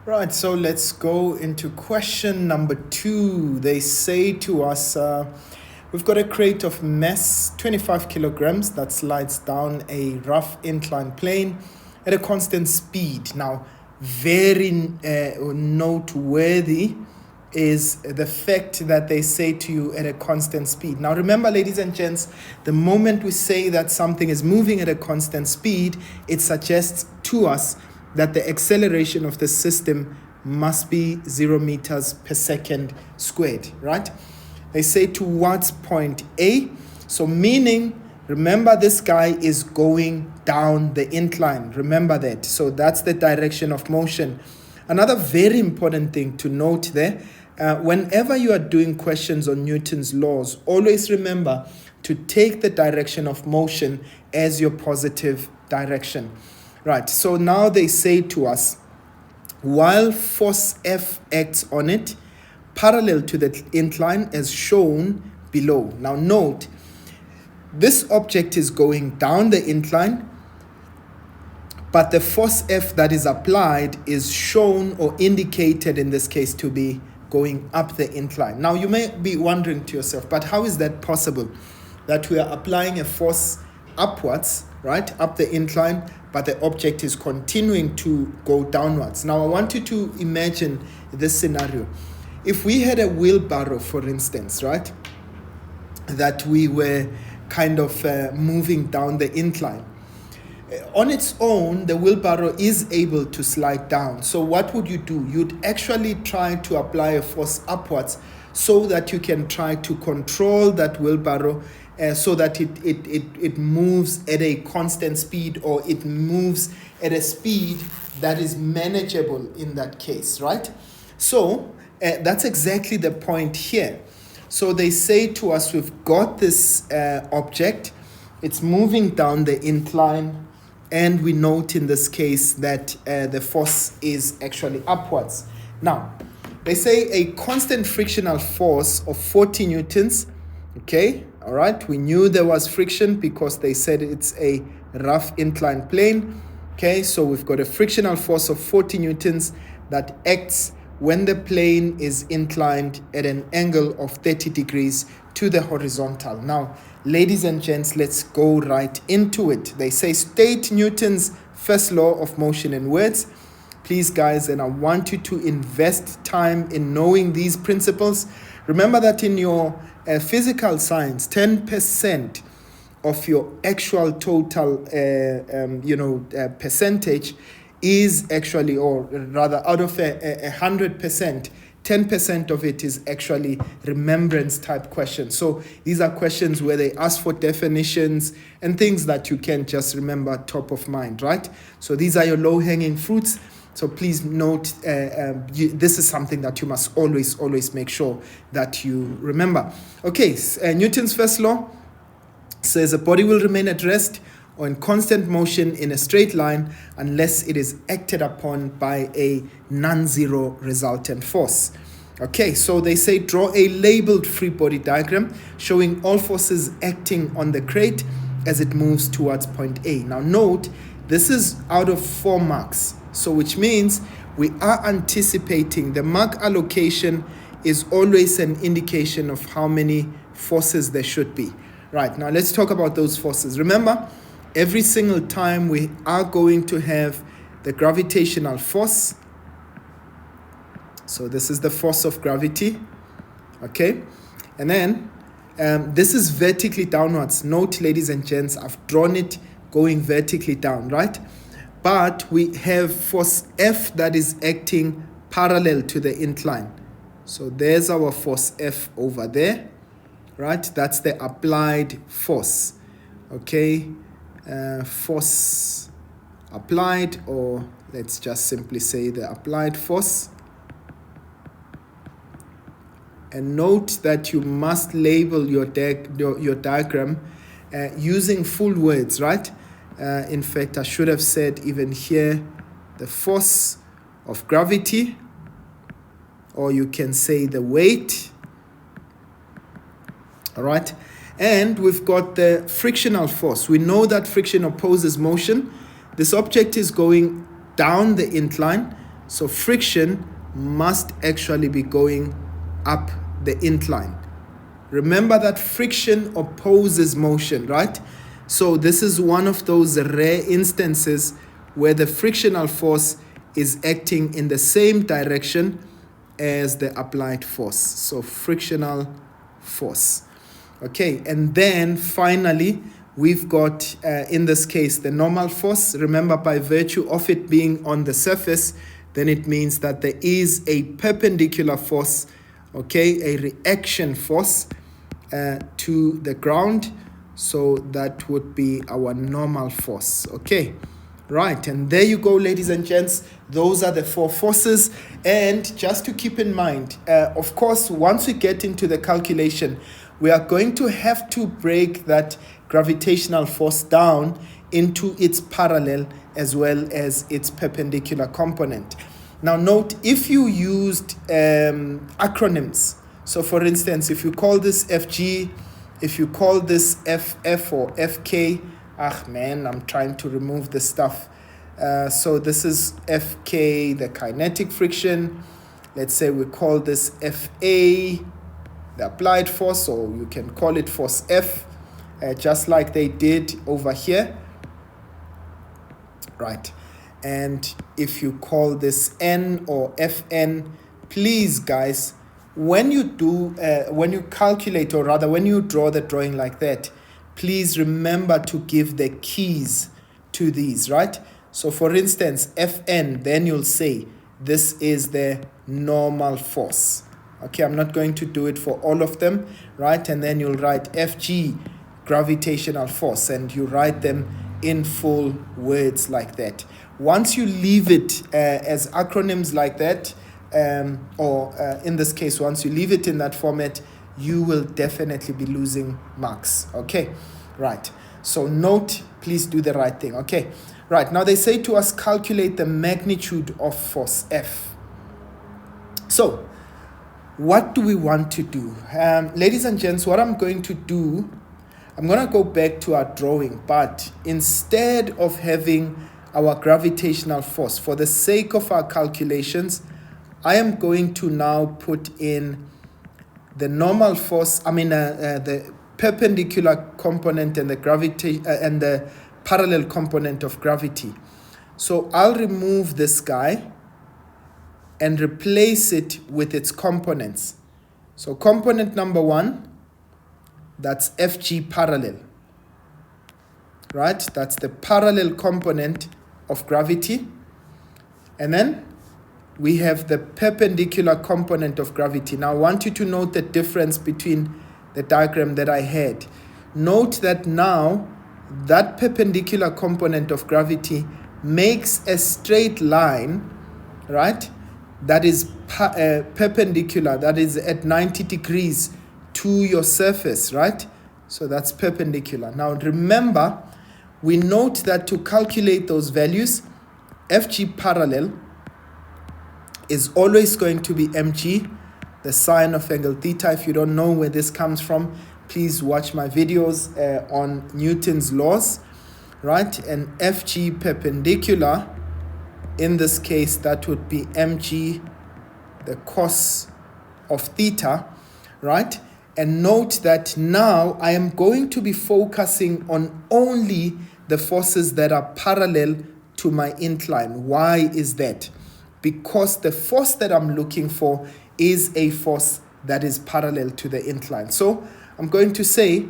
Right, so let's go into question number 2. They say to us, we've got a crate of mass 25 kilograms that slides down a rough inclined plane at a constant speed. Now, very noteworthy is the fact that they say to you at a constant speed. Now, remember, ladies and gents, the moment we say that something is moving at a constant speed, it suggests to us that the acceleration of the system must be 0 meters per second squared, right? They say towards point A, so meaning, remember, this guy is going down the incline. Remember that. So that's the direction of motion. Another very important thing to note there, whenever you are doing questions on Newton's laws, always remember to take the direction of motion as your positive direction. Right, so now they say to us, while force F acts on it, parallel to the incline as shown below. Now note, this object is going down the incline, but the force F that is applied is shown or indicated in this case to be going up the incline. Now you may be wondering to yourself, but how is that possible? That we are applying a force upwards, right, up the incline, but the object is continuing to go downwards. Now I want you to imagine this scenario. If we had a wheelbarrow, for instance, right, that we were kind of moving down the incline, on its own, the wheelbarrow is able to slide down. So what would you do? You'd actually try to apply a force upwards so that you can try to control that wheelbarrow so that it moves at a constant speed, or it moves at a speed that is manageable in that case, right? So that's exactly the point here. So they say to us, we've got this object, it's moving down the incline, and we note in this case that the force is actually upwards. Now, they say a constant frictional force of 40 newtons, okay, all right, we knew there was friction because they said it's a rough inclined plane, okay, so we've got a frictional force of 40 newtons that acts when the plane is inclined at an angle of 30 degrees to the horizontal. Now, ladies and gents, let's go right into it. They say state Newton's first law of motion in words. Please, guys, and I want you to invest time in knowing these principles. Remember that in your physical science, 10% of your actual total, percentage is actually, or rather out of 100%, 10% of it is actually remembrance type questions. So these are questions where they ask for definitions and things that you can just remember top of mind, right? So these are your low-hanging fruits. So please note, this is something that you must always make sure that you remember. Okay, Newton's first law says a body will remain at rest or in constant motion in a straight line unless it is acted upon by a non-zero resultant force. Okay, so they say draw a labeled free body diagram showing all forces acting on the crate as it moves towards point A. Now note, this is out of 4 marks, so which means we are anticipating the mark allocation is always an indication of how many forces there should be. Right, now let's talk about those forces. Remember, every single time we are going to have the gravitational force. So this is the force of gravity, okay? And then this is vertically downwards. Note, ladies and gents, I've drawn it going vertically down, right? But we have force F that is acting parallel to the incline. So there's our force F over there, right? That's the applied force, okay? Force applied, or let's just simply say the applied force. And note that you must label your diagram using full words, right? In fact, I should have said even here the force of gravity, or you can say the weight, all right? And we've got the frictional force. We know that friction opposes motion. This object is going down the incline, So friction must actually be going up the incline. Remember that friction opposes motion, right? So this is one of those rare instances where the frictional force is acting in the same direction as the applied force. So frictional force. Okay, and then finally, we've got, in this case, the normal force. Remember, by virtue of it being on the surface, then it means that there is a perpendicular force, okay, a reaction force to the ground. So that would be our normal force, okay? Right, and there you go, ladies and gents. Those are the 4 forces. And just to keep in mind, of course, once we get into the calculation, we are going to have to break that gravitational force down into its parallel as well as its perpendicular component. Now note, if you used acronyms, so for instance, if you call this FG, if you call this FF or FK, I'm trying to remove this stuff. So this is FK, the kinetic friction. Let's say we call this FA, the applied force, or you can call it force F, just like they did over here. Right. And if you call this N or Fn, please guys, when you calculate, or rather when you draw the drawing like that, please remember to give the keys to these, right? So for instance, Fn, then you'll say this is the normal force. Okay, I'm not going to do it for all of them, right? And then you'll write Fg, gravitational force, and you write them in full words like that. Once you leave it as acronyms like that, or in this case, once you leave it in that format, you will definitely be losing marks. Okay, right. So note, please do the right thing. Okay, right. Now they say to us, calculate the magnitude of force F. So what do we want to do? Ladies and gents, what I'm going to do, I'm going to go back to our drawing, but instead of having our gravitational force, for the sake of our calculations, I am going to now put in the normal force, the perpendicular component and the gravity and the parallel component of gravity. So I'll remove this guy and replace it with its components. So component number 1, that's Fg parallel, right? That's the parallel component of gravity. And then we have the perpendicular component of gravity. Now I want you to note the difference between the diagram that I had. Note that now that perpendicular component of gravity makes a straight line, right? That is perpendicular, that is at 90 degrees to your surface, right? So that's perpendicular. Now remember, we note that to calculate those values, Fg parallel is always going to be mg, the sine of angle theta. If you don't know where this comes from, please watch my videos on Newton's laws, right? And Fg perpendicular, in this case, that would be mg, the cos of theta, right? And note that now I am going to be focusing on only the forces that are parallel to my incline. Why is that? Because the force that I'm looking for is a force that is parallel to the incline. So I'm going to say,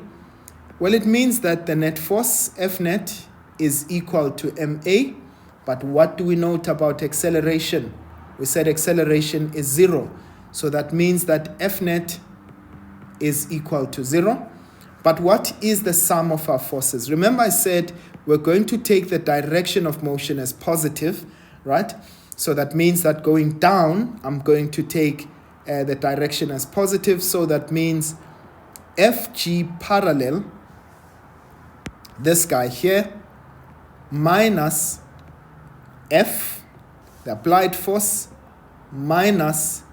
well, it means that the net force, F net, is equal to ma. But what do we note about acceleration? We said acceleration is 0. So that means that F net is equal to 0. But what is the sum of our forces? Remember I said we're going to take the direction of motion as positive, right? So that means that going down, I'm going to take the direction as positive. So that means Fg parallel, this guy here, minus F, the applied force, minus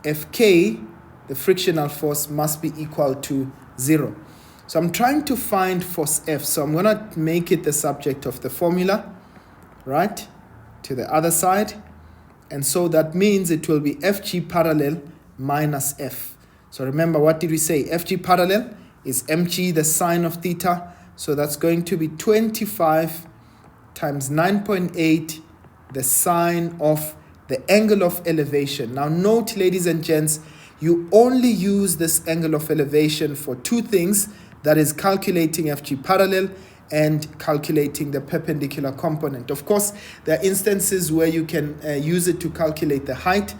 Fk, the frictional force, must be equal to 0. So I'm trying to find force F. So I'm going to make it the subject of the formula, right? To the other side. And so that means it will be FG parallel minus F. So remember, what did we say? FG parallel is mg, the sine of theta. So that's going to be 25 times 9.8, the sine of the angle of elevation. Now note, ladies and gents, you only use this angle of elevation for two things. That is calculating FG parallel and calculating the perpendicular component. Of course, there are instances where you can use it to calculate the height.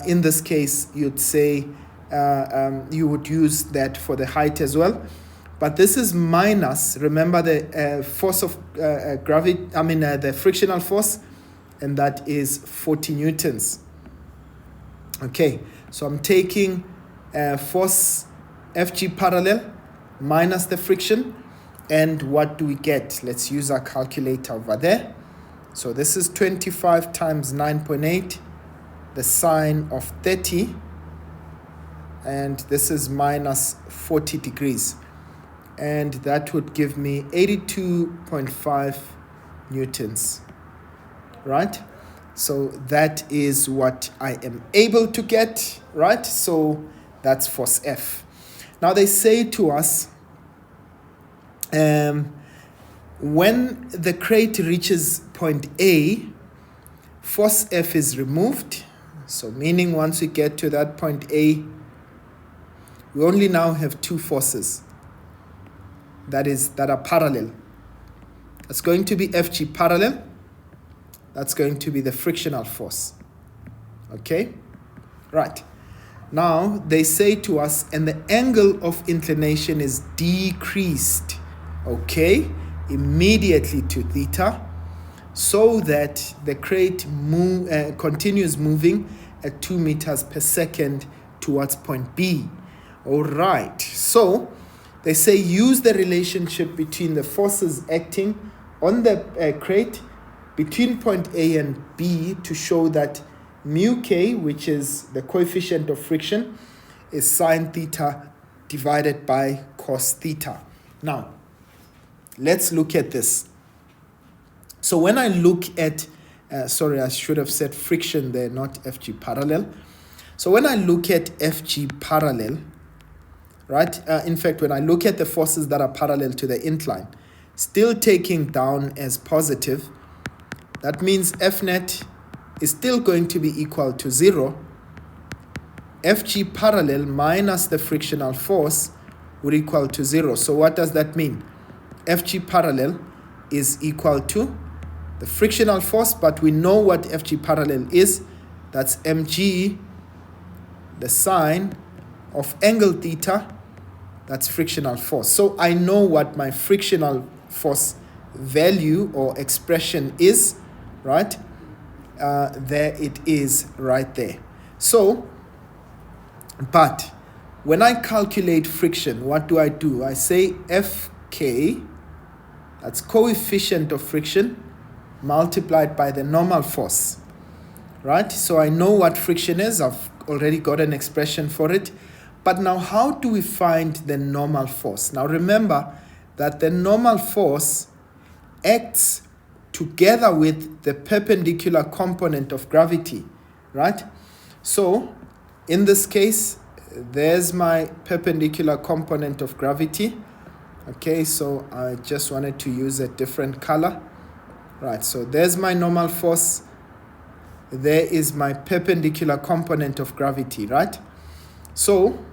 In this case, you'd say you would use that for the height as well. But this is minus, remember, the force of gravity, the frictional force, and that is 40 newtons. Okay, so I'm taking force FG parallel minus the friction, and what do we get? Let's use our calculator over there. So this is 25 times 9.8, the sine of 30, and this is minus 40 degrees. And that would give me 82.5 newtons, right? So that is what I am able to get, right? So that's force F. Now they say to us, when the crate reaches point A, force F is removed. So meaning once we get to that point A, we only now have two forces that are parallel. That's going to be FG parallel. That's going to be the frictional force. Okay? Right. Now, they say to us, and the angle of inclination is decreased, okay, immediately to theta, so that the crate continues moving at 2 meters per second towards point B. All right. So, they say use the relationship between the forces acting on the crate between point A and B to show that mu k, which is the coefficient of friction, is sine theta divided by cos theta. Now, let's look at this. So when I look at, sorry, I should have said friction there, not FG parallel. So when I look at FG parallel, right, in fact, when I look at the forces that are parallel to the incline, still taking down as positive, that means F net is still going to be equal to 0. FG parallel minus the frictional force would equal to 0. So what does that mean? FG parallel is equal to the frictional force, but we know what FG parallel is. That's mg, the sine of angle theta, that's frictional force. So I know what my frictional force value or expression is, right? There it is right there. So, but when I calculate friction, what do? I say Fk, that's coefficient of friction, multiplied by the normal force, right? So I know what friction is. I've already got an expression for it. But now how do we find the normal force? Now remember that the normal force acts together with the perpendicular component of gravity, right? So in this case, there's my perpendicular component of gravity. Okay, so I just wanted to use a different color. Right, so there's my normal force. There is my perpendicular component of gravity, right? So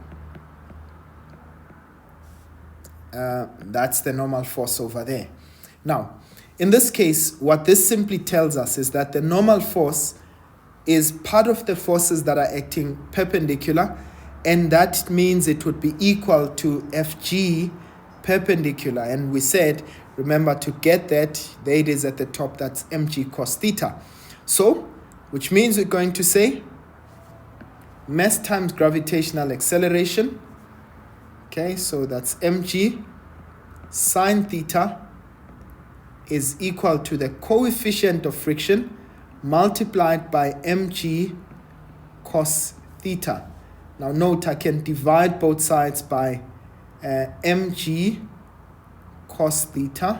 that's the normal force over there. Now, in this case, what this simply tells us is that the normal force is part of the forces that are acting perpendicular, and that means it would be equal to Fg perpendicular. And we said, remember, to get that, there it is at the top, that's mg cos theta. So, which means we're going to say mass times gravitational acceleration. Okay, so that's mg sine theta is equal to the coefficient of friction multiplied by mg cos theta. Now note, I can divide both sides by mg cos theta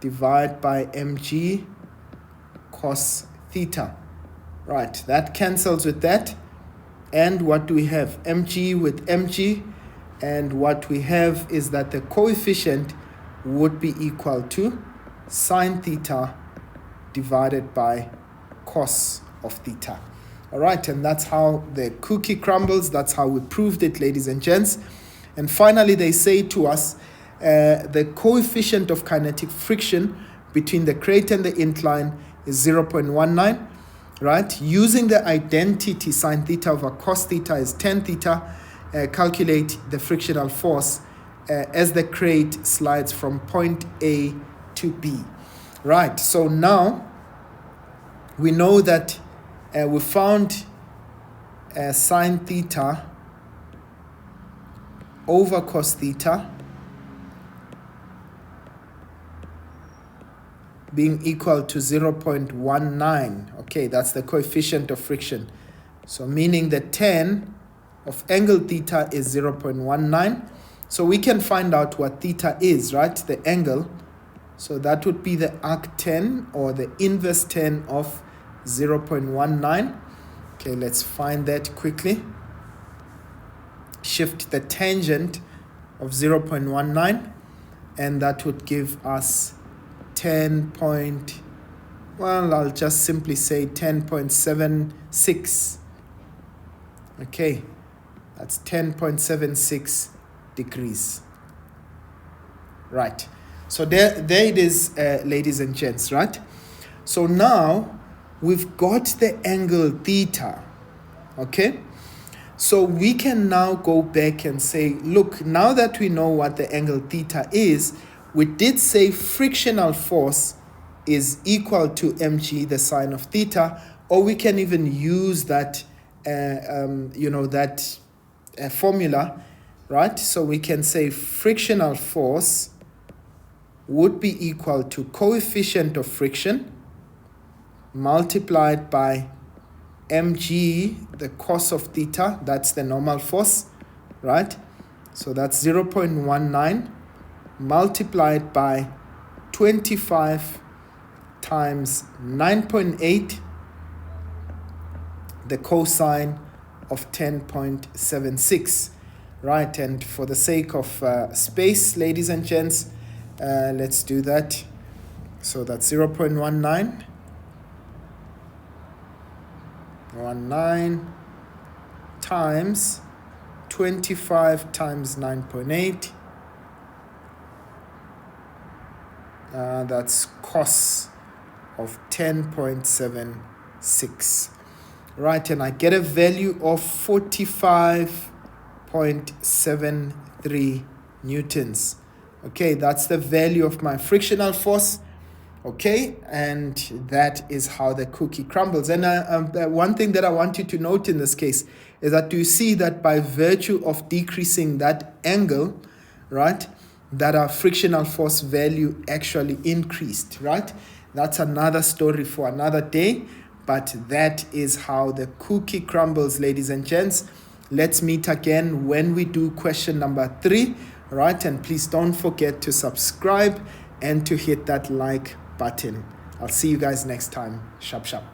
divide by mg cos theta. Right, that cancels with that. And what do we have? mg with mg. And what we have is that the coefficient would be equal to sine theta divided by cos of theta. All right, and that's how the cookie crumbles. That's how we proved it, ladies and gents. And finally, they say to us, the coefficient of kinetic friction between the crate and the incline is 0.19, right? Using the identity sine theta over cos theta is tan theta, calculate the frictional force as the crate slides from point A to B. Right, so now we know that we found sine theta over cos theta being equal to 0.19. Okay, that's the coefficient of friction. So meaning that tan of angle theta is 0.19. So we can find out what theta is, right? The angle. So that would be the arctan or the inverse tan of 0.19. Okay, let's find that quickly. Shift the tangent of 0.19, and that would give us 10 point, well, I'll just simply say 10.76. Okay, that's 10.76 degrees. Right, so there it is, ladies and gents, right? So now we've got the angle theta, okay? So we can now go back and say, look, now that we know what the angle theta is, we did say frictional force is equal to mg, the sine of theta, or we can even use that, formula, right? So we can say frictional force would be equal to coefficient of friction multiplied by mg, the cos of theta, that's the normal force, right? So that's 0.19 multiplied by 25 times 9.8, the cosine of 10.76, right? And for the sake of space, ladies and gents, let's do that. So that's 0.19 times 25 times 9.8. That's cos of 10.76. Right, and I get a value of 45.73 newtons. Okay, that's the value of my frictional force. Okay, and that is how the cookie crumbles. And one thing that I want you to note in this case is that you see that by virtue of decreasing that angle, right, that our frictional force value actually increased, right? That's another story for another day, but that is how the cookie crumbles, ladies and gents. Let's meet again when we do question number 3, right? And please don't forget to subscribe and to hit that like button. I'll see you guys next time. Sharp, sharp.